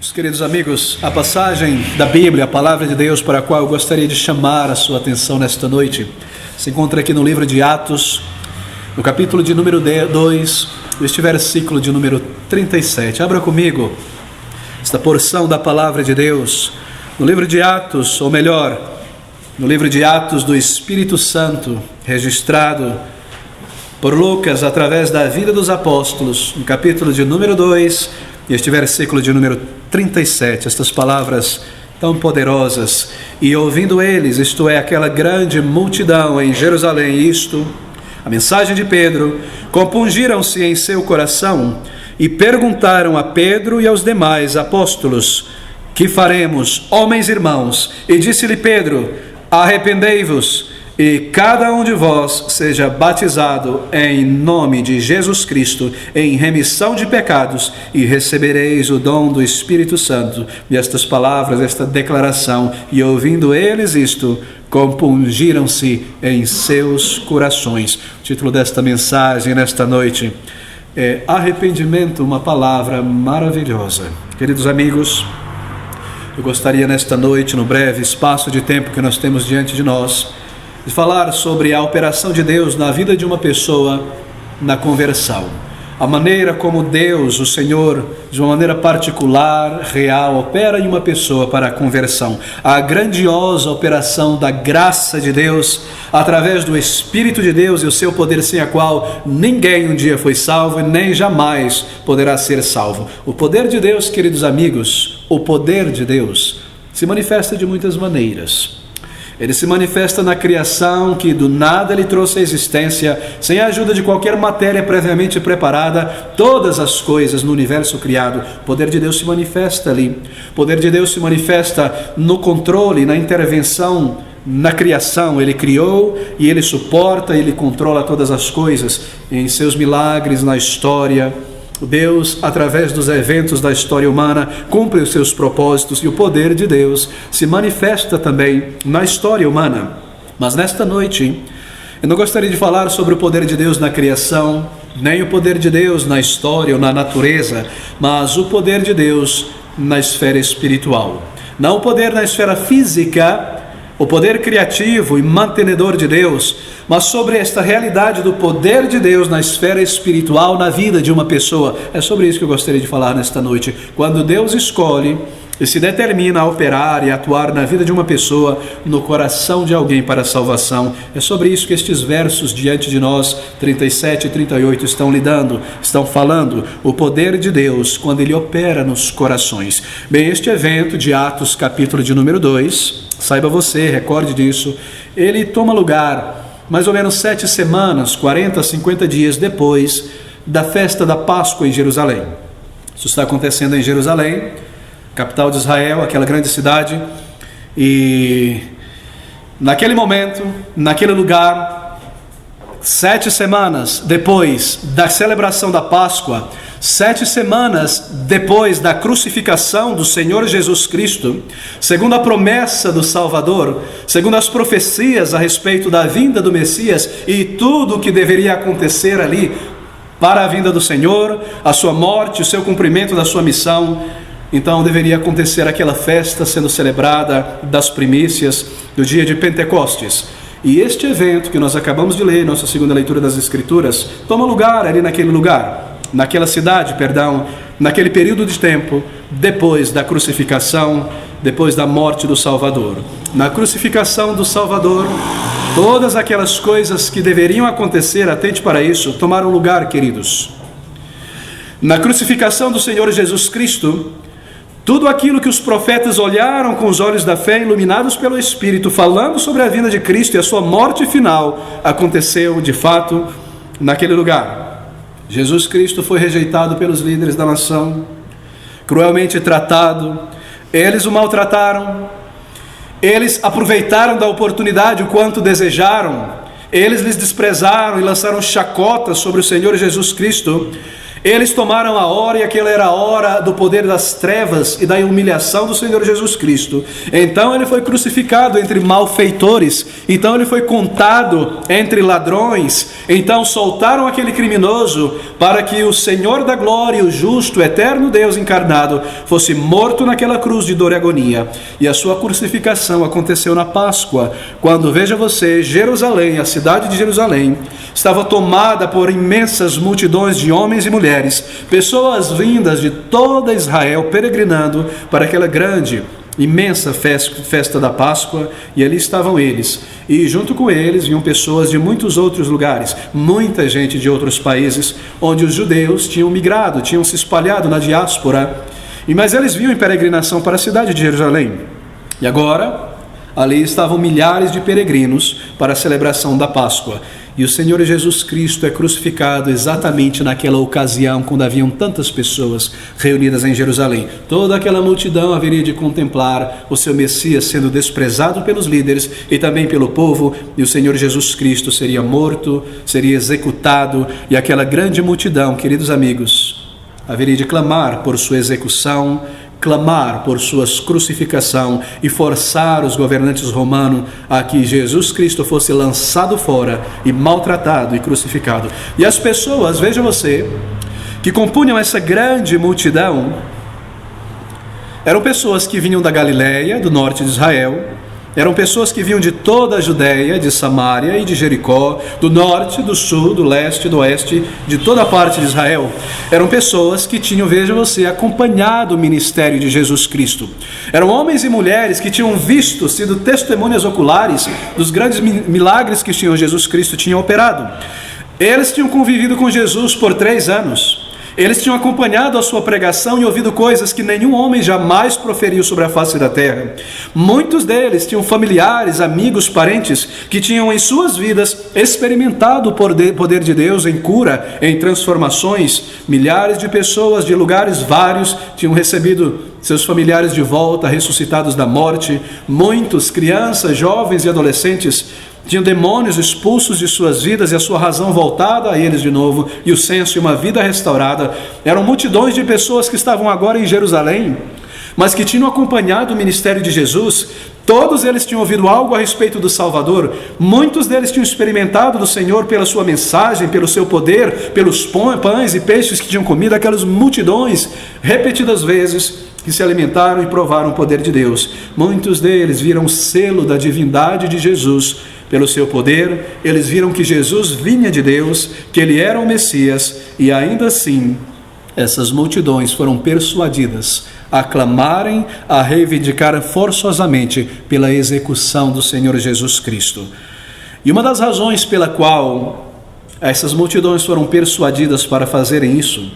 Meus queridos amigos, a passagem da Bíblia, a palavra de Deus para a qual eu gostaria de chamar a sua atenção nesta noite, se encontra aqui no livro de Atos, no capítulo de número 2, este versículo de número 37. Abra comigo esta porção da palavra de Deus, no livro de Atos, ou melhor, no livro de Atos do Espírito Santo, registrado por Lucas através da vida dos apóstolos, no capítulo de número 2, este versículo de número 37, estas palavras tão poderosas: e ouvindo eles, isto é, aquela grande multidão em Jerusalém, a mensagem de Pedro, compungiram-se em seu coração e perguntaram a Pedro e aos demais apóstolos: que faremos, homens irmãos? E disse-lhe Pedro: arrependei-vos e cada um de vós seja batizado em nome de Jesus Cristo em remissão de pecados e recebereis o dom do Espírito Santo. E estas palavras, esta declaração, e ouvindo eles isto, compungiram-se em seus corações. O título desta mensagem nesta noite é arrependimento, uma palavra maravilhosa. Queridos amigos, eu gostaria nesta noite, no breve espaço de tempo que nós temos diante de nós, de falar sobre a operação de Deus na vida de uma pessoa na conversão. A maneira como Deus, o Senhor, de uma maneira particular, real, opera em uma pessoa para a conversão. A grandiosa operação da graça de Deus, através do Espírito de Deus e o seu poder, sem a qual ninguém um dia foi salvo e nem jamais poderá ser salvo. O poder de Deus, queridos amigos, o poder de Deus se manifesta de muitas maneiras. Ele se manifesta na criação, que do nada ele trouxe à existência, sem a ajuda de qualquer matéria previamente preparada, todas as coisas no universo criado. O poder de Deus se manifesta ali. O poder de Deus se manifesta no controle, na intervenção, na criação. Ele criou e ele suporta, ele controla todas as coisas. Em seus milagres na história, Deus, através dos eventos da história humana, cumpre os seus propósitos, e o poder de Deus se manifesta também na história humana. Mas nesta noite, eu não gostaria de falar sobre o poder de Deus na criação, nem o poder de Deus na história ou na natureza, mas o poder de Deus na esfera espiritual. Não o poder na esfera física, o poder criativo e mantenedor de Deus, mas sobre esta realidade do poder de Deus na esfera espiritual, na vida de uma pessoa. É sobre isso que eu gostaria de falar nesta noite. Quando Deus escolhe e se determina a operar e atuar na vida de uma pessoa, no coração de alguém para a salvação. É sobre isso que estes versos diante de nós, 37 e 38, estão falando. O poder de Deus quando Ele opera nos corações. Bem, este evento de Atos, capítulo de número 2, saiba você, recorde disso, ele toma lugar mais ou menos 7 semanas, 40, 50 dias depois da festa da Páscoa em Jerusalém. Isso está acontecendo em Jerusalém, capital de Israel, aquela grande cidade, e naquele momento, naquele lugar, 7 semanas depois da celebração da Páscoa, 7 semanas depois da crucificação do Senhor Jesus Cristo, segundo a promessa do Salvador, segundo as profecias a respeito da vinda do Messias e tudo o que deveria acontecer ali para a vinda do Senhor, a sua morte, o seu cumprimento da sua missão, então deveria acontecer aquela festa sendo celebrada das primícias do dia de Pentecostes. E este evento que nós acabamos de ler, nossa segunda leitura das Escrituras, toma lugar ali naquela cidade, naquele período de tempo, depois da crucificação, depois da morte do Salvador. Na crucificação do Salvador, todas aquelas coisas que deveriam acontecer, atente para isso, tomaram lugar, queridos. Na crucificação do Senhor Jesus Cristo, tudo aquilo que os profetas olharam com os olhos da fé, iluminados pelo Espírito, falando sobre a vinda de Cristo e a sua morte final, aconteceu de fato naquele lugar. Jesus Cristo foi rejeitado pelos líderes da nação, cruelmente tratado. Eles o maltrataram, eles aproveitaram da oportunidade o quanto desejaram, eles lhes desprezaram e lançaram chacotas sobre o Senhor Jesus Cristo. Eles tomaram a hora, e aquela era a hora do poder das trevas e da humilhação do Senhor Jesus Cristo. Então ele foi crucificado entre malfeitores, então ele foi contado entre ladrões. Então soltaram aquele criminoso para que o Senhor da glória, o justo, o eterno Deus encarnado, fosse morto naquela cruz de dor e agonia. E a sua crucificação aconteceu na Páscoa, quando, veja você, Jerusalém, a cidade de Jerusalém, estava tomada por imensas multidões de homens e mulheres, pessoas vindas de toda Israel, peregrinando para aquela grande, imensa festa da Páscoa. E ali estavam eles, e junto com eles vinham pessoas de muitos outros lugares, muita gente de outros países, onde os judeus tinham migrado, tinham se espalhado na diáspora, mas eles vinham em peregrinação para a cidade de Jerusalém. E agora, ali estavam milhares de peregrinos para a celebração da Páscoa. E o Senhor Jesus Cristo é crucificado exatamente naquela ocasião, quando haviam tantas pessoas reunidas em Jerusalém. Toda aquela multidão haveria de contemplar o seu Messias sendo desprezado pelos líderes e também pelo povo, e o Senhor Jesus Cristo seria morto, seria executado, e aquela grande multidão, queridos amigos, haveria de clamar por sua execução, clamar por sua crucificação e forçar os governantes romanos a que Jesus Cristo fosse lançado fora e maltratado e crucificado. E as pessoas, veja você, que compunham essa grande multidão, eram pessoas que vinham da Galileia, do norte de Israel, eram pessoas que vinham de toda a Judéia, de Samaria e de Jericó, do norte, do sul, do leste, do oeste, de toda a parte de Israel. Eram pessoas que tinham, veja você, acompanhado o ministério de Jesus Cristo. Eram homens e mulheres que tinham visto, sido testemunhas oculares dos grandes milagres que o Senhor Jesus Cristo tinha operado. Eles tinham convivido com Jesus por 3 anos. Eles tinham acompanhado a sua pregação e ouvido coisas que nenhum homem jamais proferiu sobre a face da terra. Muitos deles tinham familiares, amigos, parentes que tinham em suas vidas experimentado o poder de Deus em cura, em transformações. Milhares de pessoas de lugares vários tinham recebido seus familiares de volta, ressuscitados da morte. Muitos, crianças, jovens e adolescentes, tinham demônios expulsos de suas vidas e a sua razão voltada a eles de novo, e o senso e uma vida restaurada. Eram multidões de pessoas que estavam agora em Jerusalém, mas que tinham acompanhado o ministério de Jesus. Todos eles tinham ouvido algo a respeito do Salvador. Muitos deles tinham experimentado do Senhor pela sua mensagem, pelo seu poder, pelos pães e peixes que tinham comido. Aquelas multidões, repetidas vezes, que se alimentaram e provaram o poder de Deus. Muitos deles viram o selo da divindade de Jesus pelo seu poder. Eles viram que Jesus vinha de Deus, que ele era o Messias, e ainda assim essas multidões foram persuadidas a clamarem, a reivindicarem forçosamente pela execução do Senhor Jesus Cristo. E uma das razões pela qual essas multidões foram persuadidas para fazerem isso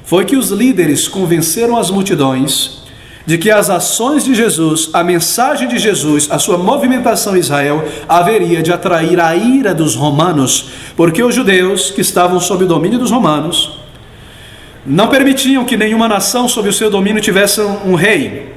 foi que os líderes convenceram as multidões de que as ações de Jesus, a mensagem de Jesus, a sua movimentação em Israel haveria de atrair a ira dos romanos, porque os judeus que estavam sob o domínio dos romanos não permitiam que nenhuma nação sob o seu domínio tivesse um rei.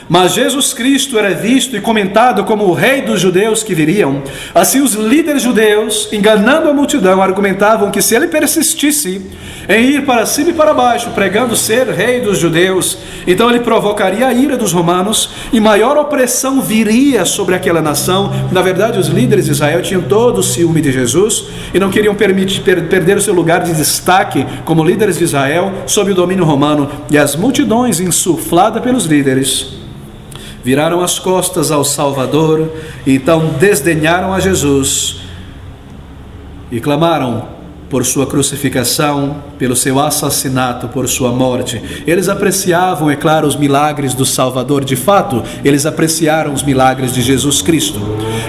Mas Jesus Cristo era visto e comentado como o rei dos judeus que viriam. Assim, os líderes judeus, enganando a multidão, argumentavam que se ele persistisse em ir para cima e para baixo, pregando ser rei dos judeus, então ele provocaria a ira dos romanos e maior opressão viria sobre aquela nação. Na verdade, os líderes de Israel tinham todo o ciúme de Jesus e não queriam perder o seu lugar de destaque como líderes de Israel sob o domínio romano. E as multidões, insufladas pelos líderes, viraram as costas ao Salvador, e então desdenharam a Jesus e clamaram por sua crucificação, pelo seu assassinato, por sua morte. Eles apreciavam, é claro, os milagres do Salvador. De fato, eles apreciaram os milagres de Jesus Cristo.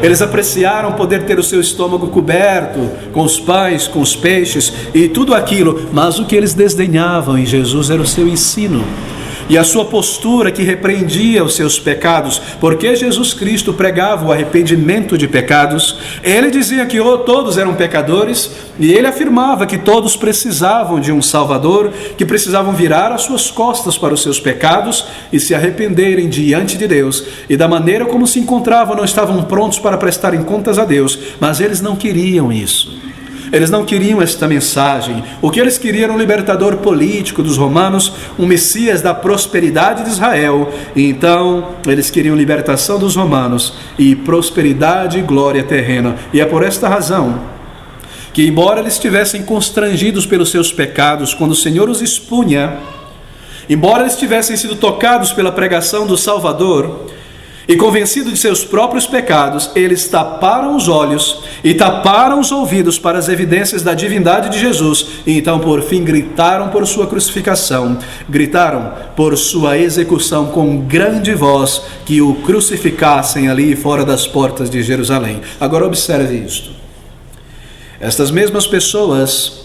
Eles apreciaram poder ter o seu estômago coberto com os pães, com os peixes e tudo aquilo, mas o que eles desdenhavam em Jesus era o seu ensino e a sua postura que repreendia os seus pecados. Porque Jesus Cristo pregava o arrependimento de pecados. Ele dizia que todos eram pecadores, e ele afirmava que todos precisavam de um Salvador, que precisavam virar as suas costas para os seus pecados e se arrependerem diante de Deus. E da maneira como se encontravam, não estavam prontos para prestarem contas a Deus, mas eles não queriam isso. Eles não queriam esta mensagem. O que eles queriam era um libertador político dos romanos, um Messias da prosperidade de Israel. E então eles queriam libertação dos romanos e prosperidade e glória terrena. E é por esta razão que, embora eles estivessem constrangidos pelos seus pecados, quando o Senhor os expunha, embora eles tivessem sido tocados pela pregação do Salvador e convencidos de seus próprios pecados, eles taparam os olhos e taparam os ouvidos para as evidências da divindade de Jesus, e então por fim gritaram por sua crucificação, gritaram por sua execução com grande voz, que o crucificassem ali fora das portas de Jerusalém. Agora observe isto. Estas mesmas pessoas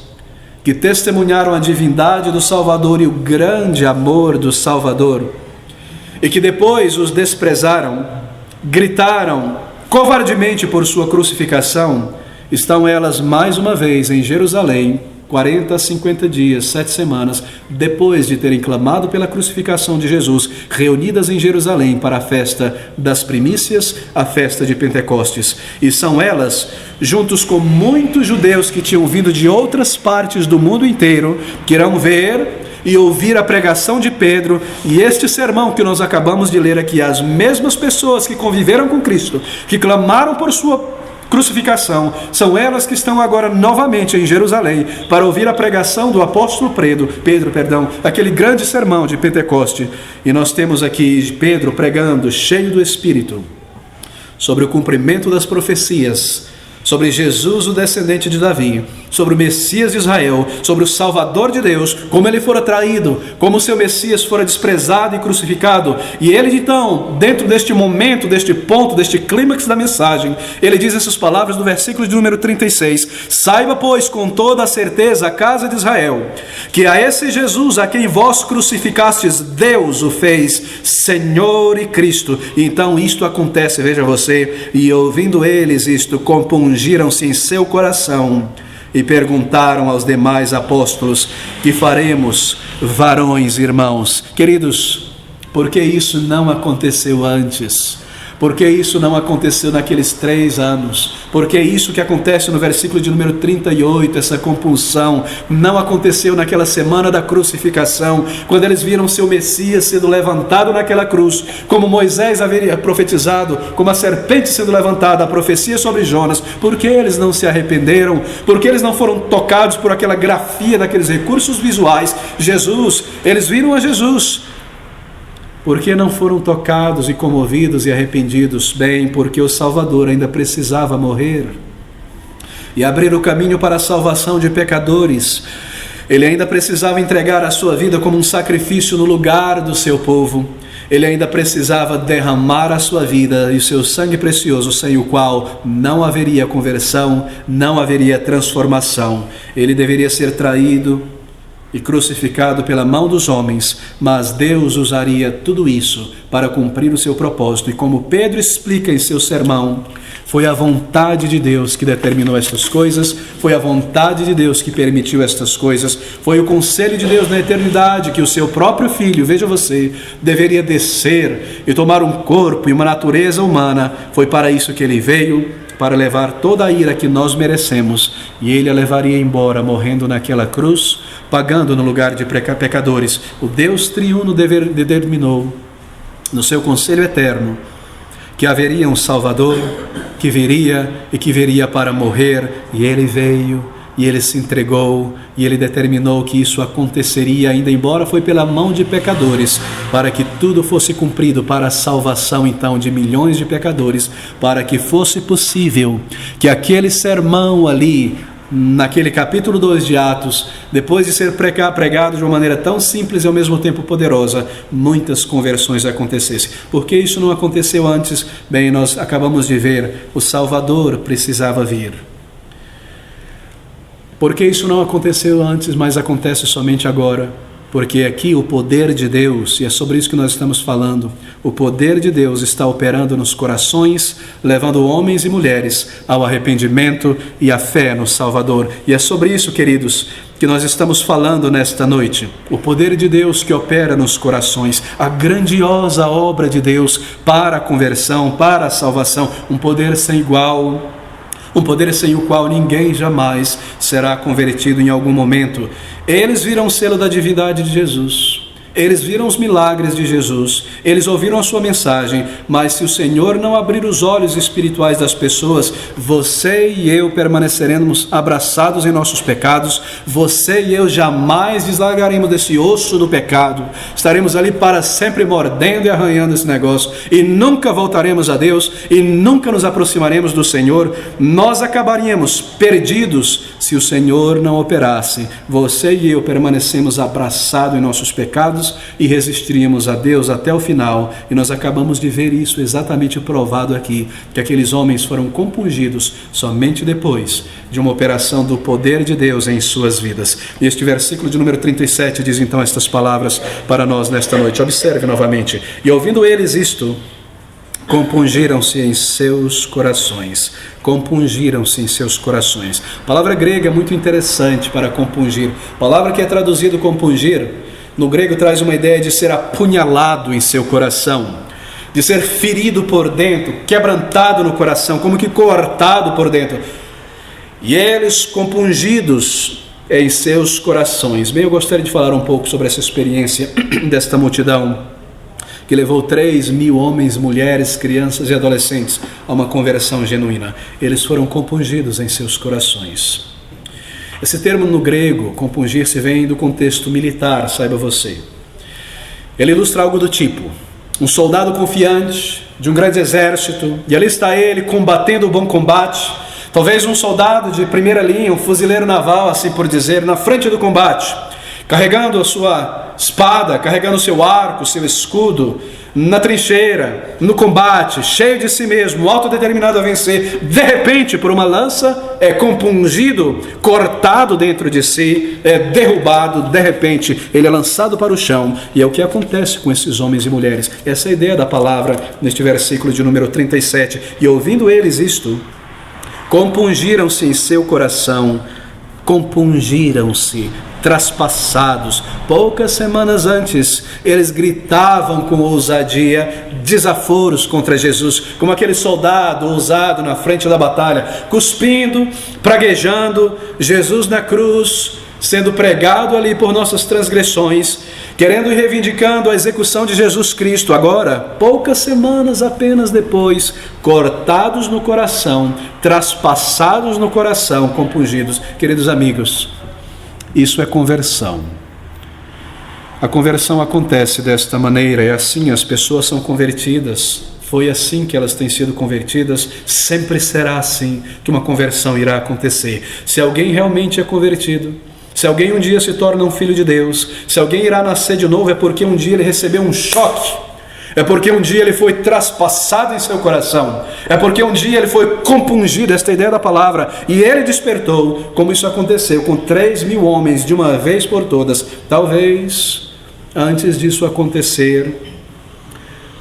que testemunharam a divindade do Salvador e o grande amor do Salvador, e que depois os desprezaram, gritaram covardemente por sua crucificação, estão elas mais uma vez em Jerusalém, 40 a 50 dias, 7 semanas, depois de terem clamado pela crucificação de Jesus, reunidas em Jerusalém para a festa das primícias, a festa de Pentecostes. E são elas, juntos com muitos judeus que tinham vindo de outras partes do mundo inteiro, que irão ver e ouvir a pregação de Pedro e este sermão que nós acabamos de ler aqui. As mesmas pessoas que conviveram com Cristo, que clamaram por sua crucificação, são elas que estão agora novamente em Jerusalém para ouvir a pregação do apóstolo Pedro, aquele grande sermão de Pentecoste. E nós temos aqui Pedro pregando, cheio do Espírito, sobre o cumprimento das profecias, sobre Jesus, o descendente de Davi, sobre o Messias de Israel, sobre o Salvador de Deus, como ele fora traído, como o seu Messias fora desprezado e crucificado. E ele então, dentro deste momento, deste ponto, deste clímax da mensagem, ele diz essas palavras no versículo de número 36: saiba, pois, com toda a certeza, a casa de Israel, que a esse Jesus a quem vós crucificastes, Deus o fez Senhor e Cristo. E então isto acontece, veja você, e ouvindo eles isto, compungiram-se em seu coração e perguntaram aos demais apóstolos: que faremos, varões, irmãos? Queridos, por que isso não aconteceu antes? Por que isso não aconteceu naqueles 3 anos? Por que isso que acontece no versículo de número 38, essa compulsão, não aconteceu naquela semana da crucificação, quando eles viram seu Messias sendo levantado naquela cruz, como Moisés haveria profetizado, como a serpente sendo levantada, a profecia sobre Jonas? Por que eles não se arrependeram? Por que eles não foram tocados por aquela grafia, daqueles recursos visuais? Jesus, eles viram a Jesus. Por que não foram tocados e comovidos e arrependidos? Bem, porque o Salvador ainda precisava morrer e abrir o caminho para a salvação de pecadores. Ele ainda precisava entregar a sua vida como um sacrifício no lugar do seu povo. Ele ainda precisava derramar a sua vida e o seu sangue precioso, sem o qual não haveria conversão, não haveria transformação. Ele deveria ser traído e crucificado pela mão dos homens, mas Deus usaria tudo isso para cumprir o seu propósito. E como Pedro explica em seu sermão, foi a vontade de Deus que determinou estas coisas, foi a vontade de Deus que permitiu estas coisas, foi o conselho de Deus na eternidade que o seu próprio Filho, veja você, deveria descer e tomar um corpo e uma natureza humana. Foi para isso que ele veio, para levar toda a ira que nós merecemos, e ele a levaria embora, morrendo naquela cruz, pagando no lugar de pecadores. O Deus triuno determinou, no seu conselho eterno, que haveria um Salvador, que viria para morrer, e ele veio, e ele se entregou, e ele determinou que isso aconteceria, ainda embora foi pela mão de pecadores, para que tudo fosse cumprido para a salvação então de milhões de pecadores, para que fosse possível que aquele sermão ali, naquele capítulo 2 de Atos, depois de ser pregado de uma maneira tão simples e ao mesmo tempo poderosa, muitas conversões acontecessem. Por que isso não aconteceu antes? Bem, nós acabamos de ver, o Salvador precisava vir. Por que isso não aconteceu antes, mas acontece somente agora? Porque aqui o poder de Deus, e é sobre isso que nós estamos falando, o poder de Deus está operando nos corações, levando homens e mulheres ao arrependimento e à fé no Salvador. E é sobre isso, queridos, que nós estamos falando nesta noite. O poder de Deus que opera nos corações, a grandiosa obra de Deus para a conversão, para a salvação, um poder sem igual, um poder sem o qual ninguém jamais será convertido em algum momento. Eles viram o selo da divindade de Jesus. Eles viram os milagres de Jesus, eles ouviram a sua mensagem, mas se o Senhor não abrir os olhos espirituais das pessoas, você e eu permaneceremos abraçados em nossos pecados, você e eu jamais deslargaremos desse osso do pecado, estaremos ali para sempre mordendo e arranhando esse negócio, e nunca voltaremos a Deus, e nunca nos aproximaremos do Senhor. Nós acabaríamos perdidos se o Senhor não operasse. Você e eu permanecemos abraçados em nossos pecados, e resistiríamos a Deus até o final, e nós acabamos de ver isso exatamente provado aqui, que aqueles homens foram compungidos somente depois de uma operação do poder de Deus em suas vidas. E este versículo de número 37 diz então estas palavras para nós nesta noite. Observe novamente: e ouvindo eles isto, compungiram-se em seus corações. Compungiram-se em seus corações. A palavra grega é muito interessante para compungir. A palavra que é traduzido compungir no grego traz uma ideia de ser apunhalado em seu coração, de ser ferido por dentro, quebrantado no coração, como que cortado por dentro. E eles compungidos em seus corações. Bem, eu gostaria de falar um pouco sobre essa experiência desta multidão que levou 3.000 homens, mulheres, crianças e adolescentes a uma conversão genuína. Eles foram compungidos em seus corações. Esse termo no grego, compungir-se, vem do contexto militar, saiba você. Ele ilustra algo do tipo: um soldado confiante de um grande exército, e ali está ele combatendo o bom combate. Talvez um soldado de primeira linha, um fuzileiro naval, assim por dizer, na frente do combate, carregando a sua espada, carregando o seu arco, o seu escudo, na trincheira, no combate, cheio de si mesmo, autodeterminado a vencer. De repente, por uma lança, é compungido, cortado dentro de si, é derrubado. De repente, ele é lançado para o chão. E é o que acontece com esses homens e mulheres. Essa é a ideia da palavra neste versículo de número 37. E ouvindo eles isto, compungiram-se em seu coração, compungiram-se, traspassados. Poucas semanas antes, eles gritavam com ousadia desaforos contra Jesus, como aquele soldado ousado na frente da batalha, cuspindo, praguejando, Jesus na cruz, sendo pregado ali por nossas transgressões, querendo e reivindicando a execução de Jesus Cristo. Agora, poucas semanas apenas depois, cortados no coração, traspassados no coração, compungidos. Queridos amigos, isso é conversão. A conversão acontece desta maneira, é assim as pessoas são convertidas. Foi assim que elas têm sido convertidas, sempre será assim que uma conversão irá acontecer. Se alguém realmente é convertido, se alguém um dia se torna um filho de Deus, se alguém irá nascer de novo, é porque um dia ele recebeu um choque, é porque um dia ele foi traspassado em seu coração, é porque um dia ele foi compungido, esta é a ideia da palavra, e ele despertou, como isso aconteceu com 3.000 homens de uma vez por todas. Talvez, antes disso acontecer,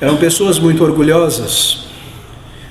eram pessoas muito orgulhosas,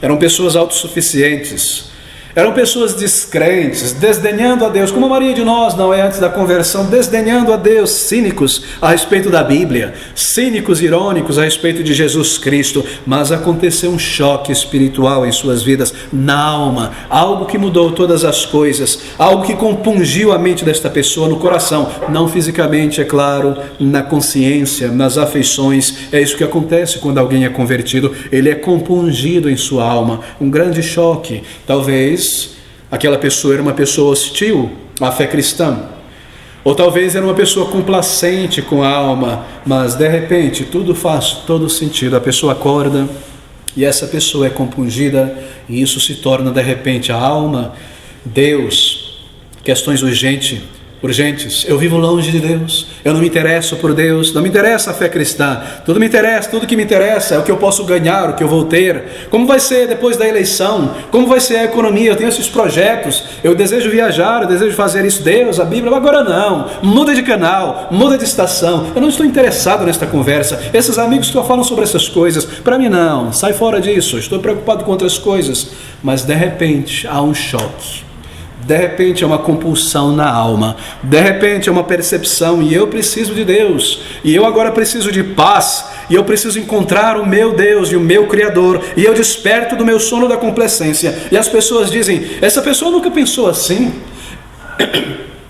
eram pessoas autossuficientes, eram pessoas descrentes, desdenhando a Deus, como a maioria de nós não é antes da conversão, desdenhando a Deus, cínicos a respeito da Bíblia, cínicos, irônicos a respeito de Jesus Cristo. Mas aconteceu um choque espiritual em suas vidas, na alma, algo que mudou todas as coisas, algo que compungiu a mente desta pessoa no coração, não fisicamente, é claro, na consciência, nas afeições. É isso que acontece quando alguém é convertido, ele é compungido em sua alma, um grande choque. Talvez aquela pessoa era uma pessoa hostil à fé cristã, ou talvez era uma pessoa complacente com a alma, mas de repente tudo faz todo sentido. A pessoa acorda e essa pessoa é compungida, e isso se torna de repente a alma, Deus, questões urgentes. Eu vivo longe de Deus, eu não me interesso por Deus, não me interessa a fé cristã, tudo me interessa, tudo que me interessa é o que eu posso ganhar, o que eu vou ter, como vai ser depois da eleição, como vai ser a economia, eu tenho esses projetos, eu desejo viajar, eu desejo fazer isso, Deus, a Bíblia, agora não, muda de canal, muda de estação, eu não estou interessado nesta conversa, esses amigos que eu falo sobre essas coisas, para mim não, sai fora disso, estou preocupado com outras coisas. Mas de repente há um choque. De repente é uma compulsão na alma. De repente é uma percepção, e eu preciso de Deus. E eu agora preciso de paz. E eu preciso encontrar o meu Deus e o meu Criador. E eu desperto do meu sono da complacência. E as pessoas dizem, essa pessoa nunca pensou assim.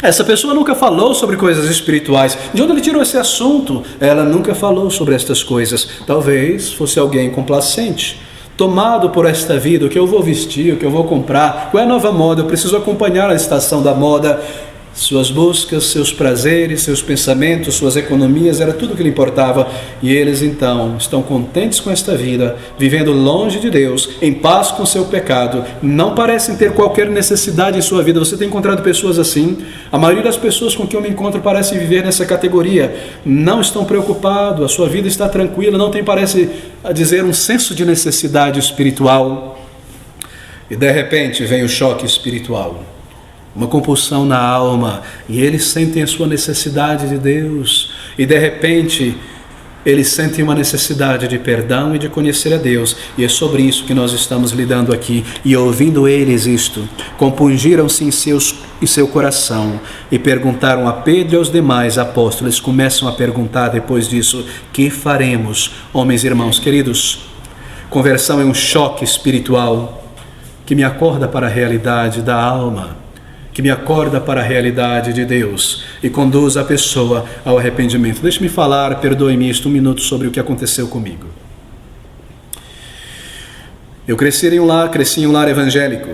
Essa pessoa nunca falou sobre coisas espirituais. De onde ele tirou esse assunto? Ela nunca falou sobre estas coisas. Talvez fosse alguém complacente, tomado por esta vida, o que eu vou vestir, o que eu vou comprar, qual é a nova moda, eu preciso acompanhar a estação da moda. Suas buscas, seus prazeres, seus pensamentos, suas economias, era tudo que lhe importava. E eles então estão contentes com esta vida, vivendo longe de Deus, em paz com seu pecado, não parecem ter qualquer necessidade em sua vida. Você tem encontrado pessoas assim? A maioria das pessoas com quem eu me encontro parece viver nessa categoria. Não estão preocupados, a sua vida está tranquila, não tem, parece dizer, um senso de necessidade espiritual. E de repente vem o choque espiritual. Uma compulsão na alma, e eles sentem a sua necessidade de Deus, e de repente eles sentem uma necessidade de perdão e de conhecer a Deus, e é sobre isso que nós estamos lidando aqui. E ouvindo eles isto, compungiram-se em seu coração e perguntaram a Pedro e aos demais apóstolos. Eles começam a perguntar depois disso: que faremos, homens e irmãos queridos? Conversão é um choque espiritual que me acorda para a realidade da alma, que me acorda para a realidade de Deus e conduz a pessoa ao arrependimento. Deixe-me falar, perdoe-me isto, um minuto sobre o que aconteceu comigo. Eu cresci em um lar evangélico.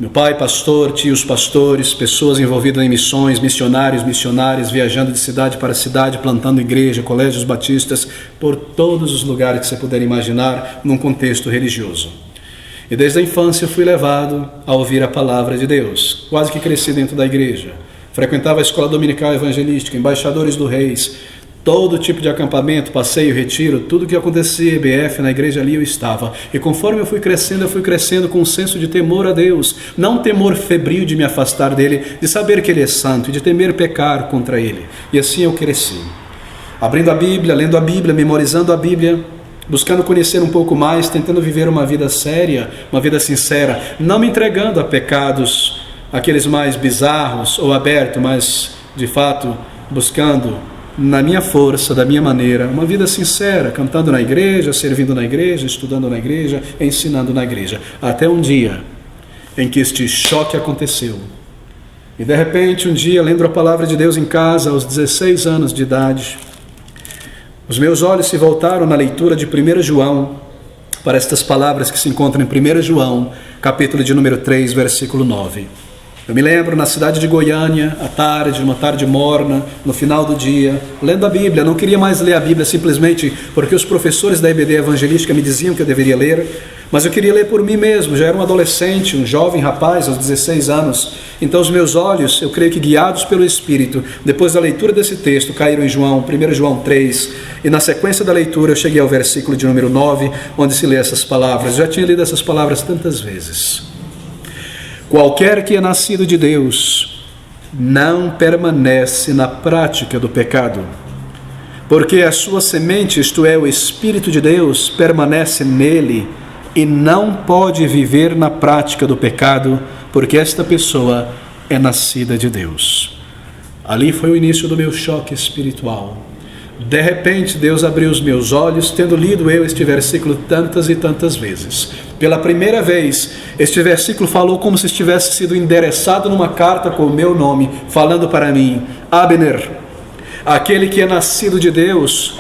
Meu pai, pastor, tios pastores, pessoas envolvidas em missões, missionárias, viajando de cidade para cidade, plantando igreja, colégios batistas, por todos os lugares que você puder imaginar, num contexto religioso. E desde a infância fui levado a ouvir a palavra de Deus. Quase que cresci dentro da igreja. Frequentava a escola dominical evangelística, embaixadores do reis, todo tipo de acampamento, passeio, retiro, tudo que acontecia, EBF, na igreja ali eu estava. E conforme eu fui crescendo com um senso de temor a Deus. Não um temor febril de me afastar dele, de saber que ele é santo e de temer pecar contra ele. E assim eu cresci. Abrindo a Bíblia, lendo a Bíblia, memorizando a Bíblia, buscando conhecer um pouco mais, tentando viver uma vida séria, uma vida sincera, não me entregando a pecados, aqueles mais bizarros ou abertos, mas de fato buscando na minha força, da minha maneira, uma vida sincera, cantando na igreja, servindo na igreja, estudando na igreja, ensinando na igreja, até um dia em que este choque aconteceu. E de repente um dia, lendo a palavra de Deus em casa, aos 16 anos de idade, os meus olhos se voltaram na leitura de 1 João, para estas palavras que se encontram em 1 João, capítulo de número 3, versículo 9. Eu me lembro na cidade de Goiânia, à tarde, uma tarde morna, no final do dia, lendo a Bíblia. Não queria mais ler a Bíblia simplesmente porque os professores da EBD Evangelística me diziam que eu deveria ler, mas eu queria ler por mim mesmo. Já era um adolescente, um jovem rapaz, aos 16 anos. Então os meus olhos, eu creio que guiados pelo Espírito, depois da leitura desse texto, caíram em 1 João 3, e na sequência da leitura eu cheguei ao versículo de número 9, onde se lê essas palavras. Eu já tinha lido essas palavras tantas vezes. Qualquer que é nascido de Deus não permanece na prática do pecado, porque a sua semente, isto é, o Espírito de Deus, permanece nele e não pode viver na prática do pecado, porque esta pessoa é nascida de Deus. Ali foi o início do meu choque espiritual. De repente Deus abriu os meus olhos, tendo lido eu este versículo tantas e tantas vezes. Pela primeira vez, este versículo falou como se tivesse sido endereçado numa carta com o meu nome, falando para mim: Abner, aquele que é nascido de Deus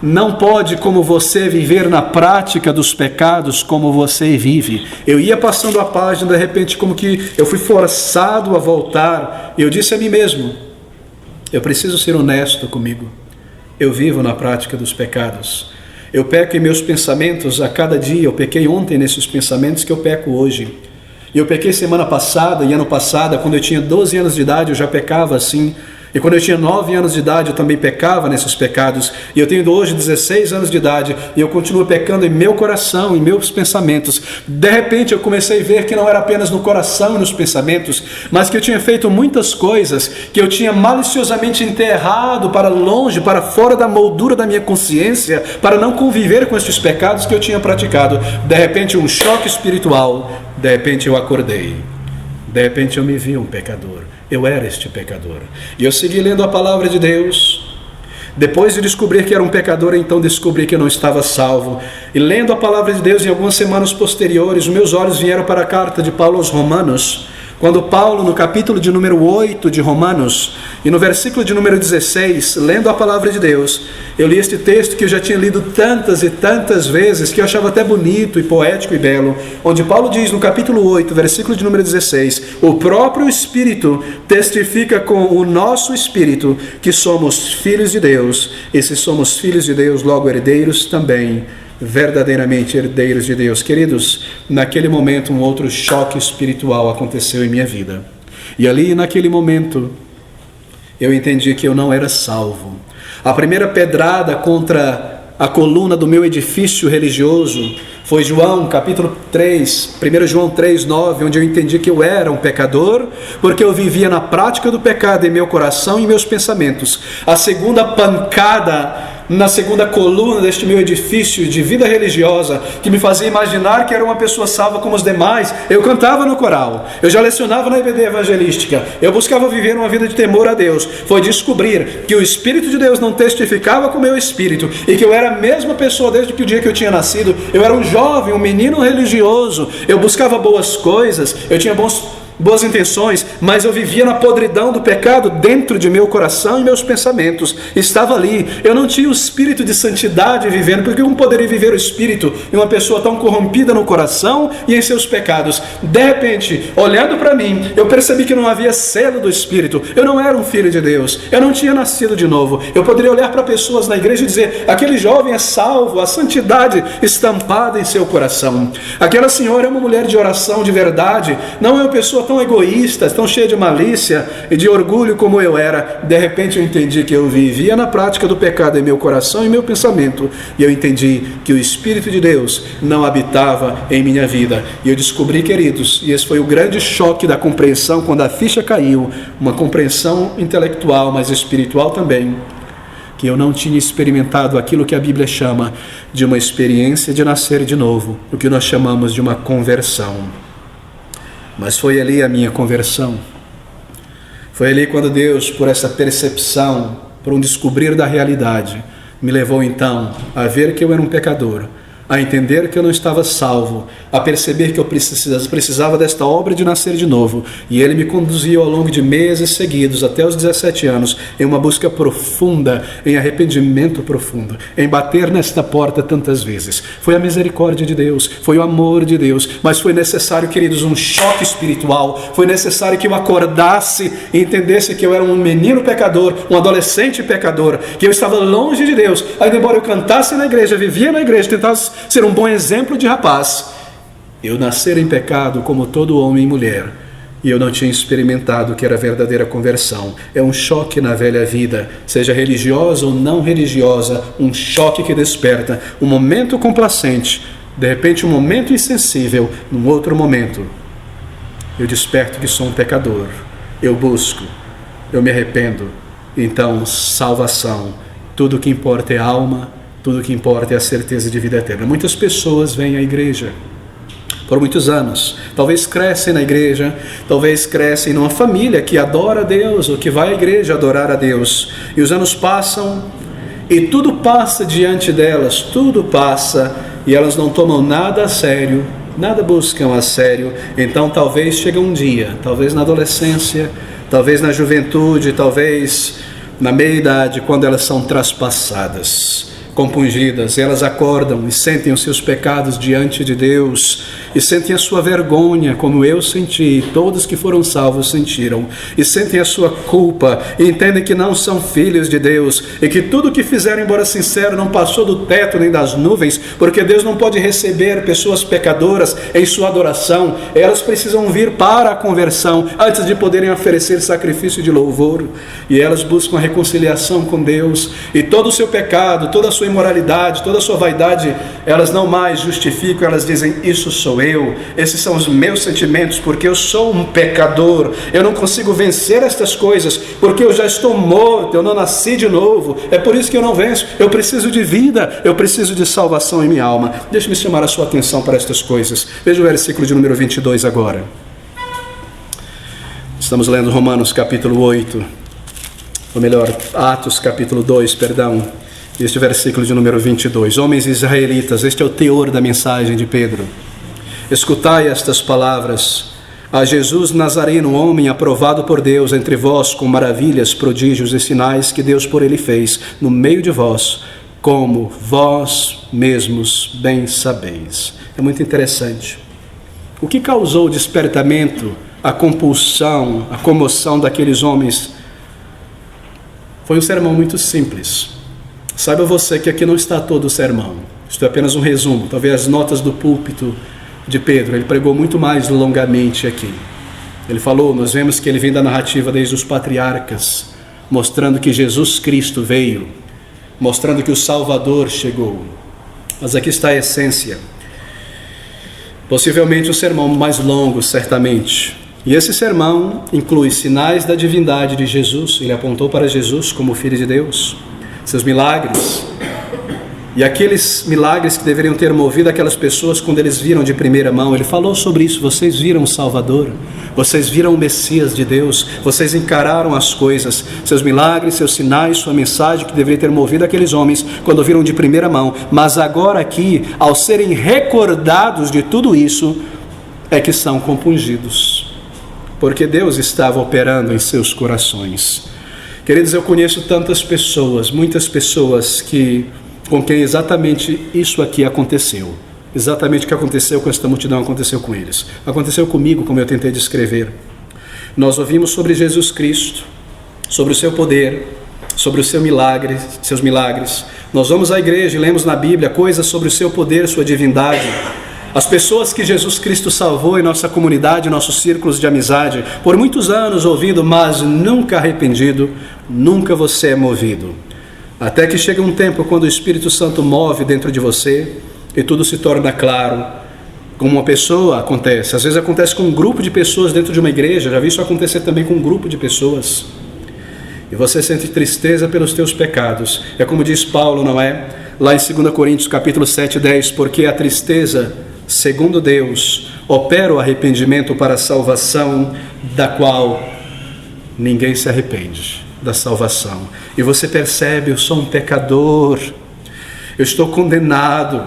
não pode, como você, viver na prática dos pecados como você vive. Eu ia passando a página, de repente, como que eu fui forçado a voltar, e eu disse a mim mesmo: eu preciso ser honesto comigo. Eu vivo na prática dos pecados. Eu peco em meus pensamentos a cada dia. Eu pequei ontem nesses pensamentos que eu peco hoje. E eu pequei semana passada e ano passado, quando eu tinha 12 anos de idade, eu já pecava assim. E quando eu tinha 9 anos de idade, eu também pecava nesses pecados. E eu tenho hoje 16 anos de idade e eu continuo pecando em meu coração, em meus pensamentos. De repente eu comecei a ver que não era apenas no coração e nos pensamentos, mas que eu tinha feito muitas coisas que eu tinha maliciosamente enterrado para longe, para fora da moldura da minha consciência, para não conviver com estes pecados que eu tinha praticado. De repente um choque espiritual, de repente eu acordei. De repente eu me vi um pecador. Eu era este pecador. E eu segui lendo a palavra de Deus. Depois de descobrir que era um pecador, então descobri que eu não estava salvo. E lendo a palavra de Deus em algumas semanas posteriores, os meus olhos vieram para a carta de Paulo aos Romanos, quando Paulo, no capítulo de número 8 de Romanos, e no versículo de número 16, lendo a palavra de Deus, eu li este texto que eu já tinha lido tantas e tantas vezes, que eu achava até bonito e poético e belo, onde Paulo diz no capítulo 8, versículo de número 16, o próprio Espírito testifica com o nosso Espírito que somos filhos de Deus, e se somos filhos de Deus, logo herdeiros também, verdadeiramente herdeiros de Deus. Queridos, naquele momento um outro choque espiritual aconteceu em minha vida. E ali naquele momento eu entendi que eu não era salvo. A primeira pedrada contra a coluna do meu edifício religioso foi João, capítulo 3, 1 João 3, 9, onde eu entendi que eu era um pecador, porque eu vivia na prática do pecado em meu coração e em meus pensamentos. A segunda pancada na segunda coluna deste meu edifício de vida religiosa, que me fazia imaginar que era uma pessoa salva como os demais, eu cantava no coral, eu já lecionava na EBD evangelística, eu buscava viver uma vida de temor a Deus, foi descobrir que o Espírito de Deus não testificava com o meu espírito, e que eu era a mesma pessoa desde que o dia que eu tinha nascido. Eu era um jovem, um menino religioso, eu buscava boas coisas, eu tinha boas intenções, mas eu vivia na podridão do pecado dentro de meu coração e meus pensamentos. Estava ali, eu não tinha o espírito de santidade vivendo, porque como poderia viver o espírito em uma pessoa tão corrompida no coração e em seus pecados? De repente, olhando para mim, eu percebi que não havia selo do Espírito, eu não era um filho de Deus, eu não tinha nascido de novo. Eu poderia olhar para pessoas na igreja e dizer, aquele jovem é salvo, a santidade estampada em seu coração. Aquela senhora é uma mulher de oração de verdade, não é uma pessoa tão egoísta, tão cheia de malícia e de orgulho como eu era. De repente eu entendi que eu vivia na prática do pecado em meu coração e meu pensamento, e eu entendi que o Espírito de Deus não habitava em minha vida. E eu descobri, queridos, e esse foi o grande choque da compreensão quando a ficha caiu, uma compreensão intelectual, mas espiritual também, que eu não tinha experimentado aquilo que a Bíblia chama de uma experiência de nascer de novo, o que nós chamamos de uma conversão. Mas foi ali a minha conversão. Foi ali quando Deus, por essa percepção, por um descobrir da realidade, me levou então a ver que eu era um pecador, a entender que eu não estava salvo, a perceber que eu precisava desta obra de nascer de novo. E Ele me conduziu ao longo de meses seguidos, até os 17 anos, em uma busca profunda, em arrependimento profundo, em bater nesta porta tantas vezes. Foi a misericórdia de Deus, foi o amor de Deus, mas foi necessário, queridos, um choque espiritual. Foi necessário que eu acordasse e entendesse que eu era um menino pecador, um adolescente pecador, que eu estava longe de Deus. Ainda embora eu cantasse na igreja, vivia na igreja, tentasse ser um bom exemplo de rapaz, eu nascer em pecado como todo homem e mulher, e eu não tinha experimentado o que era a verdadeira conversão. É um choque na velha vida, seja religiosa ou não religiosa, um choque que desperta, um momento complacente, de repente um momento insensível, num outro momento eu desperto que sou um pecador, eu busco, eu me arrependo. Então, salvação, tudo o que importa é alma, tudo o que importa é a certeza de vida eterna. Muitas pessoas vêm à igreja por muitos anos, talvez crescem na igreja, talvez crescem numa família que adora a Deus, ou que vai à igreja adorar a Deus, e os anos passam, e tudo passa diante delas, tudo passa, e elas não tomam nada a sério, nada buscam a sério. Então talvez chegue um dia, talvez na adolescência, talvez na juventude, talvez na meia-idade, quando elas são traspassadas, compungidas, elas acordam e sentem os seus pecados diante de Deus, e sentem a sua vergonha, como eu senti, todos que foram salvos sentiram, e sentem a sua culpa, e entendem que não são filhos de Deus, e que tudo o que fizeram, embora sincero, não passou do teto nem das nuvens, porque Deus não pode receber pessoas pecadoras em sua adoração. Elas precisam vir para a conversão, antes de poderem oferecer sacrifício de louvor, e elas buscam a reconciliação com Deus, e todo o seu pecado, toda a sua imoralidade, toda a sua vaidade, elas não mais justificam, elas dizem, isso sou eu, esses são os meus sentimentos, porque eu sou um pecador, eu não consigo vencer estas coisas, porque eu já estou morto, eu não nasci de novo, é por isso que eu não venço, eu preciso de vida, eu preciso de salvação em minha alma. Deixe-me chamar a sua atenção para estas coisas. Veja o versículo de número 22 agora. Estamos lendo Romanos capítulo 8, ou melhor, Atos capítulo 2, perdão, este versículo de número 22. Homens israelitas, este é o teor da mensagem de Pedro. Escutai estas palavras: a Jesus Nazareno, homem aprovado por Deus entre vós, com maravilhas, prodígios e sinais que Deus por ele fez no meio de vós, como vós mesmos bem sabeis. É muito interessante. O que causou o despertamento, a compulsão, a comoção daqueles homens? Foi um sermão muito simples. Saiba você que aqui não está todo o sermão. Isto é apenas um resumo, talvez as notas do púlpito de Pedro. Ele pregou muito mais longamente aqui. Ele falou, nós vemos que ele vem da narrativa desde os patriarcas, mostrando que Jesus Cristo veio, mostrando que o Salvador chegou. Mas aqui está a essência. Possivelmente o sermão mais longo, certamente. E esse sermão inclui sinais da divindade de Jesus. Ele apontou para Jesus como Filho de Deus, seus milagres, e aqueles milagres que deveriam ter movido aquelas pessoas quando eles viram de primeira mão. Ele falou sobre isso: vocês viram o Salvador, vocês viram o Messias de Deus, vocês encararam as coisas, seus milagres, seus sinais, sua mensagem que deveria ter movido aqueles homens quando viram de primeira mão. Mas agora aqui, ao serem recordados de tudo isso, é que são compungidos, porque Deus estava operando em seus corações. Queridos, eu conheço tantas pessoas, muitas pessoas com quem exatamente isso aqui aconteceu. Exatamente o que aconteceu com esta multidão aconteceu com eles. Aconteceu comigo, como eu tentei descrever. Nós ouvimos sobre Jesus Cristo, sobre o seu poder, sobre o seu milagre, seus milagres. Nós vamos à igreja e lemos na Bíblia coisas sobre o seu poder, sua divindade. As pessoas que Jesus Cristo salvou em nossa comunidade, em nossos círculos de amizade, por muitos anos ouvindo, mas nunca arrependido, nunca você é movido. Até que chega um tempo quando o Espírito Santo move dentro de você e tudo se torna claro. Com uma pessoa acontece, às vezes acontece com um grupo de pessoas dentro de uma igreja. Já vi isso acontecer também com um grupo de pessoas. E você sente tristeza pelos teus pecados. É como diz Paulo, não é? Lá em 2 Coríntios capítulo 7, 10, porque a tristeza, segundo Deus, opera o arrependimento para a salvação, da qual ninguém se arrepende. Da salvação. E você percebe, eu sou um pecador, eu estou condenado,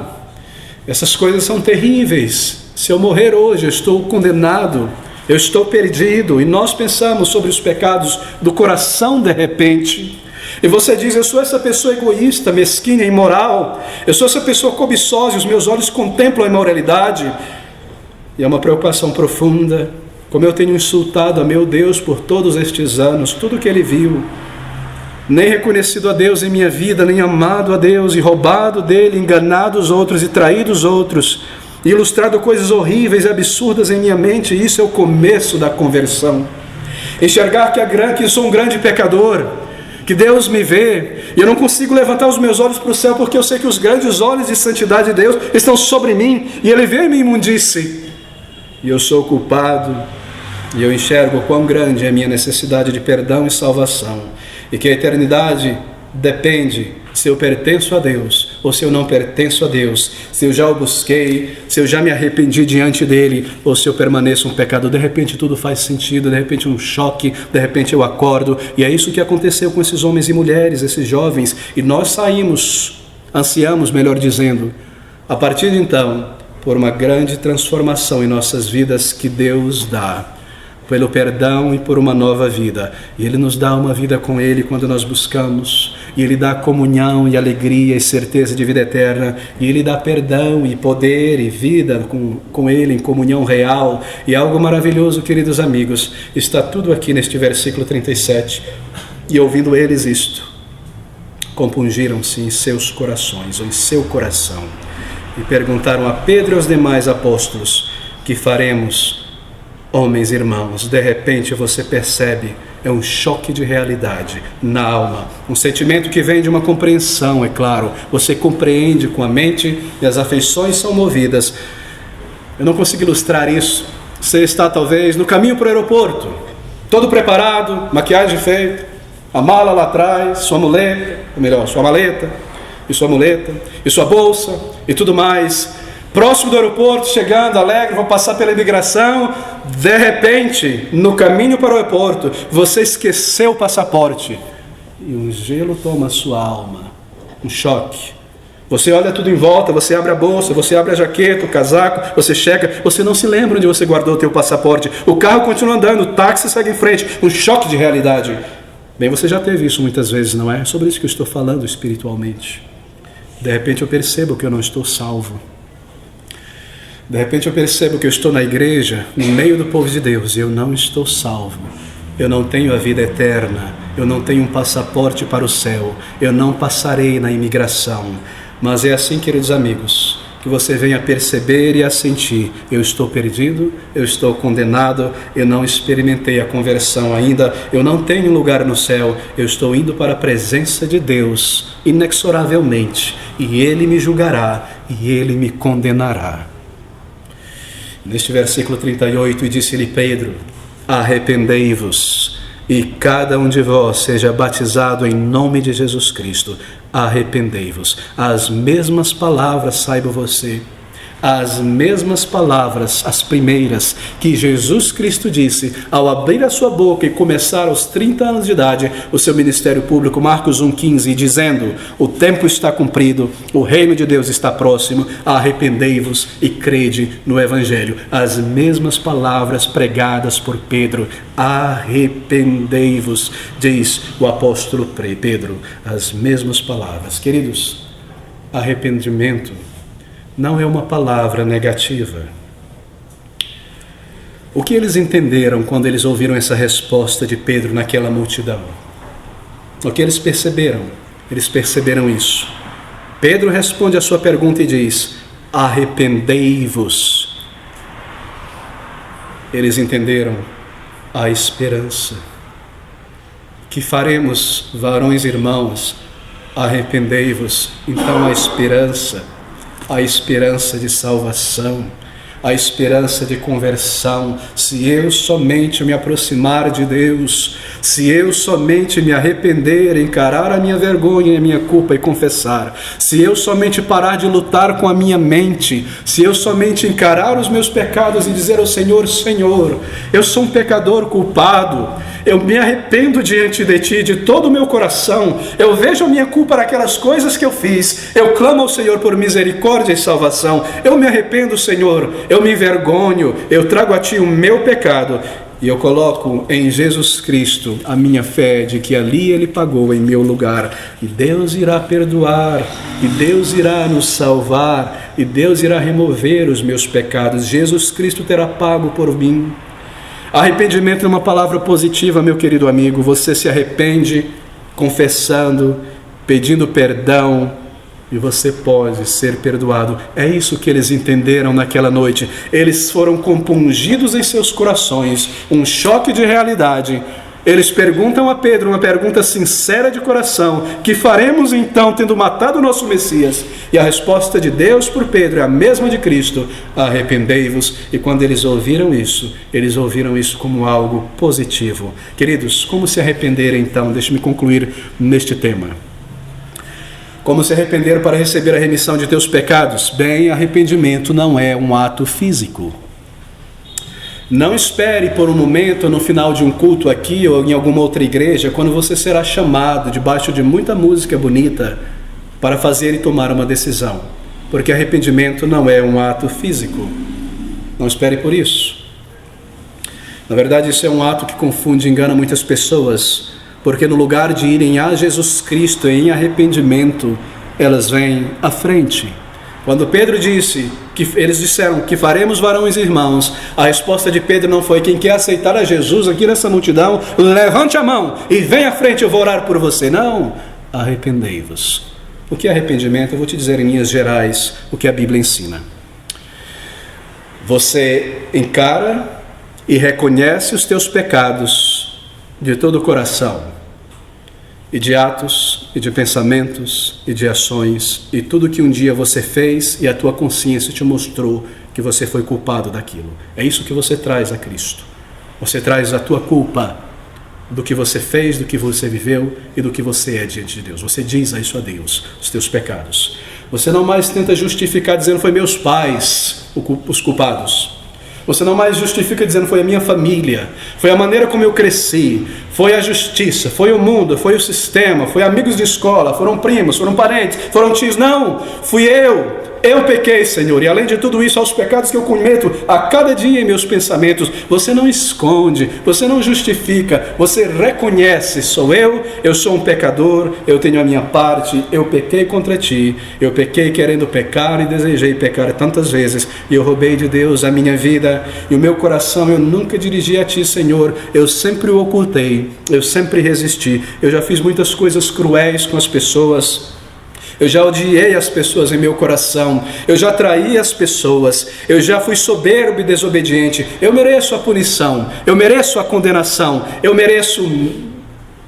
essas coisas são terríveis. Se eu morrer hoje, eu estou condenado, eu estou perdido. E nós pensamos sobre os pecados do coração de repente, e você diz: eu sou essa pessoa egoísta, mesquinha, imoral, eu sou essa pessoa cobiçosa, e os meus olhos contemplam a imoralidade. E é uma preocupação profunda. Como eu tenho insultado a meu Deus por todos estes anos, tudo que Ele viu, nem reconhecido a Deus em minha vida, nem amado a Deus, e roubado dEle, enganado os outros e traído os outros, e ilustrado coisas horríveis e absurdas em minha mente. E isso é o começo da conversão. Enxergar que sou um grande pecador, que Deus me vê, e eu não consigo levantar os meus olhos para o céu, porque eu sei que os grandes olhos de santidade de Deus estão sobre mim, e Ele vê a minha imundice. E eu sou culpado, e eu enxergo quão grande é a minha necessidade de perdão e salvação, e que a eternidade depende se eu pertenço a Deus ou se eu não pertenço a Deus, se eu já o busquei, se eu já me arrependi diante dele, ou se eu permaneço um pecador. De repente tudo faz sentido, de repente um choque, de repente eu acordo, e é isso que aconteceu com esses homens e mulheres, esses jovens, e nós ansiamos, melhor dizendo, a partir de então, por uma grande transformação em nossas vidas que Deus dá, pelo perdão e por uma nova vida. E Ele nos dá uma vida com Ele quando nós buscamos, e Ele dá comunhão e alegria e certeza de vida eterna, e Ele dá perdão e poder e vida com Ele em comunhão real. E algo maravilhoso, queridos amigos, está tudo aqui neste versículo 37. E ouvindo eles isto, compungiram-se em seus corações, ou em seu coração, e perguntaram a Pedro e aos demais apóstolos: que faremos, homens irmãos? De repente você percebe, é um choque de realidade na alma, um sentimento que vem de uma compreensão, é claro. Você compreende com a mente e as afeições são movidas. Eu não consigo ilustrar isso. Você está talvez no caminho para o aeroporto, todo preparado, maquiagem feita, a mala lá atrás, sua maleta e sua muleta, e sua bolsa, e tudo mais. Próximo do aeroporto, chegando, alegre, vou passar pela imigração. De repente, no caminho para o aeroporto, você esqueceu o passaporte. E um gelo toma a sua alma. Um choque. Você olha tudo em volta, você abre a bolsa, você abre a jaqueta, o casaco, você chega, você não se lembra onde você guardou o teu passaporte. O carro continua andando, o táxi segue em frente. Um choque de realidade. Bem, você já teve isso muitas vezes, não é? É sobre isso que eu estou falando espiritualmente. De repente eu percebo que eu não estou salvo. De repente eu percebo que eu estou na igreja, no meio do povo de Deus, e eu não estou salvo. Eu não tenho a vida eterna, eu não tenho um passaporte para o céu, eu não passarei na imigração. Mas é assim, queridos amigos, que você venha perceber e a sentir: eu estou perdido, eu estou condenado, eu não experimentei a conversão ainda, eu não tenho lugar no céu, eu estou indo para a presença de Deus, inexoravelmente, e Ele me julgará, e Ele me condenará. Neste versículo 38, e disse-lhe Pedro: arrependei-vos, e cada um de vós seja batizado em nome de Jesus Cristo. Arrependei-vos. As mesmas palavras, saiba você, as mesmas palavras, as primeiras, que Jesus Cristo disse ao abrir a sua boca e começar aos 30 anos de idade o seu ministério público, Marcos 1,15, dizendo: o tempo está cumprido, o reino de Deus está próximo, arrependei-vos e crede no Evangelho. As mesmas palavras pregadas por Pedro: arrependei-vos, diz o apóstolo Pedro, as mesmas palavras. Queridos, arrependimento não é uma palavra negativa. O que eles entenderam quando eles ouviram essa resposta de Pedro naquela multidão? O que eles perceberam? Eles perceberam isso. Pedro responde a sua pergunta e diz: arrependei-vos. Eles entenderam a esperança. Que faremos, varões e irmãos? Arrependei-vos. Então a esperança de salvação, a esperança de conversão. Se eu somente me aproximar de Deus, se eu somente me arrepender, encarar a minha vergonha e a minha culpa e confessar, se eu somente parar de lutar com a minha mente, se eu somente encarar os meus pecados e dizer ao Senhor: Senhor, eu sou um pecador culpado, eu me arrependo diante de Ti de todo o meu coração, eu vejo a minha culpa naquelas coisas que eu fiz, eu clamo ao Senhor por misericórdia e salvação, eu me arrependo, Senhor, eu me envergonho, eu trago a Ti o meu pecado e eu coloco em Jesus Cristo a minha fé de que ali Ele pagou em meu lugar, e Deus irá perdoar, e Deus irá nos salvar, e Deus irá remover os meus pecados. Jesus Cristo terá pago por mim. Arrependimento é uma palavra positiva, meu querido amigo. Você se arrepende confessando, pedindo perdão, e você pode ser perdoado. É isso que eles entenderam naquela noite. Eles foram compungidos em seus corações, um choque de realidade. Eles perguntam a Pedro uma pergunta sincera de coração: que faremos então tendo matado o nosso Messias? E a resposta de Deus por Pedro é a mesma de Cristo: arrependei-vos. E quando eles ouviram isso como algo positivo. Queridos, como se arrepender então? Deixe-me concluir neste tema. Como se arrepender para receber a remissão de teus pecados? Bem, arrependimento não é um ato físico. Não espere por um momento no final de um culto aqui ou em alguma outra igreja, quando você será chamado debaixo de muita música bonita para fazer e tomar uma decisão, porque arrependimento não é um ato físico. Não espere por isso. Na verdade, isso é um ato que confunde e engana muitas pessoas, porque no lugar de irem a Jesus Cristo em arrependimento, elas vêm à frente. Quando Pedro disse, eles disseram: que faremos, varões e irmãos? A resposta de Pedro não foi: quem quer aceitar a Jesus aqui nessa multidão, levante a mão e venha à frente, eu vou orar por você. Não, arrependei-vos. O que é arrependimento? Eu vou te dizer em linhas gerais o que a Bíblia ensina. Você encara e reconhece os teus pecados de todo o coração, e de atos, e de pensamentos, e de ações, e tudo que um dia você fez e a tua consciência te mostrou que você foi culpado daquilo. É isso que você traz a Cristo. Você traz a tua culpa do que você fez, do que você viveu e do que você é diante de Deus. Você diz a isso a Deus, os teus pecados. Você não mais tenta justificar dizendo foi meus pais os culpados. Você não mais justifica dizendo foi a minha família, foi a maneira como eu cresci, foi a justiça, foi o mundo, foi o sistema, foi amigos de escola, foram primos, foram parentes, foram tios. Não, fui eu. Eu pequei, Senhor, e além de tudo isso, aos pecados que eu cometo a cada dia em meus pensamentos, você não esconde, você não justifica, você reconhece, eu sou um pecador, eu tenho a minha parte, eu pequei contra ti, eu pequei querendo pecar e desejei pecar tantas vezes, e eu roubei de Deus a minha vida, e o meu coração eu nunca dirigi a ti, Senhor, eu sempre o ocultei, eu sempre resisti, eu já fiz muitas coisas cruéis com as pessoas, eu já odiei as pessoas em meu coração, eu já traí as pessoas, eu já fui soberbo e desobediente, eu mereço a punição, eu mereço a condenação, eu mereço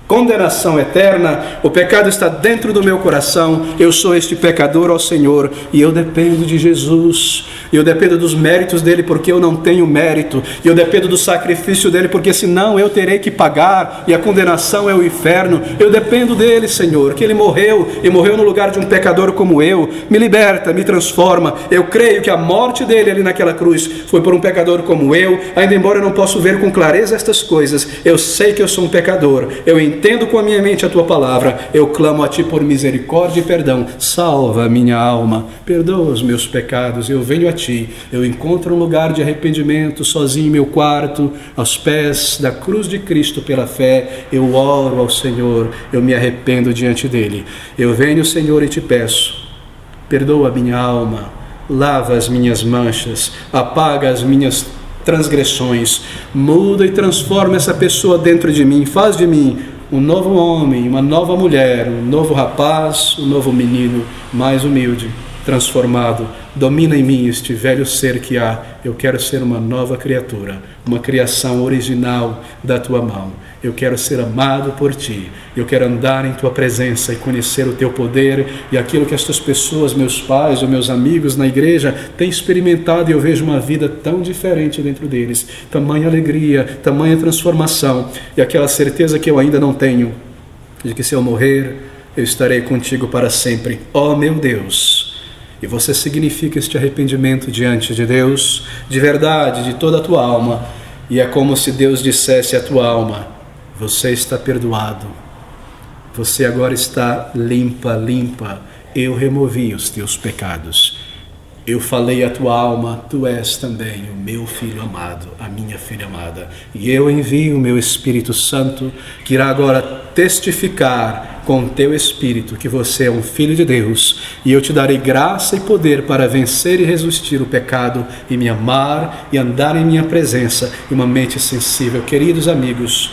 condenação eterna, o pecado está dentro do meu coração, eu sou este pecador ao Senhor, e eu dependo de Jesus, eu dependo dos méritos dele, porque eu não tenho mérito, e eu dependo do sacrifício dele, porque senão eu terei que pagar, e a condenação é o inferno. Eu dependo dele, Senhor, que ele morreu, e morreu no lugar de um pecador como eu, me liberta, me transforma. Eu creio que a morte dele ali naquela cruz foi por um pecador como eu, ainda embora eu não possa ver com clareza estas coisas, eu sei que eu sou um pecador, eu entendo com a minha mente a tua palavra, eu clamo a ti por misericórdia e perdão. Salva a minha alma, perdoa os meus pecados, eu venho a ti, eu encontro um lugar de arrependimento sozinho em meu quarto, aos pés da cruz de Cristo pela fé, eu oro ao Senhor, eu me arrependo diante dele, eu venho, Senhor, e te peço, perdoa a minha alma, lava as minhas manchas, apaga as minhas transgressões, muda e transforma essa pessoa dentro de mim, faz de mim um novo homem, uma nova mulher, um novo rapaz, um novo menino, mais humilde, transformado. Domina em mim este velho ser que há. Eu quero ser uma nova criatura, uma criação original da tua mão. Eu quero ser amado por ti. Eu quero andar em tua presença e conhecer o teu poder e aquilo que estas pessoas, meus pais ou meus amigos na igreja, têm experimentado, e eu vejo uma vida tão diferente dentro deles. Tamanha alegria, tamanha transformação, e aquela certeza que eu ainda não tenho, de que se eu morrer, eu estarei contigo para sempre. Ó meu Deus! E você significa este arrependimento diante de Deus, de verdade, de toda a tua alma. E é como se Deus dissesse à tua alma: você está perdoado. Você agora está limpa. Eu removi os teus pecados. Eu falei à tua alma: tu és também o meu filho amado, a minha filha amada. E eu envio o meu Espírito Santo, que irá agora testificar com o teu Espírito que você é um filho de Deus. E eu te darei graça e poder para vencer e resistir o pecado, e me amar e andar em minha presença, e uma mente sensível. Queridos amigos,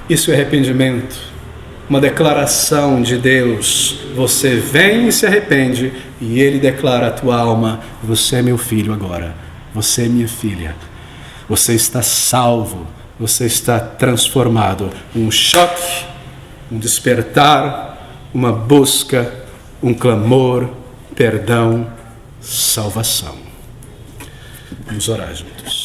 isso é arrependimento, uma declaração de Deus. Você vem e se arrepende, e Ele declara à tua alma: você é meu filho agora, você é minha filha, você está salvo, você está transformado. Um choque, um despertar, uma busca, um clamor, perdão, salvação. Vamos orar juntos.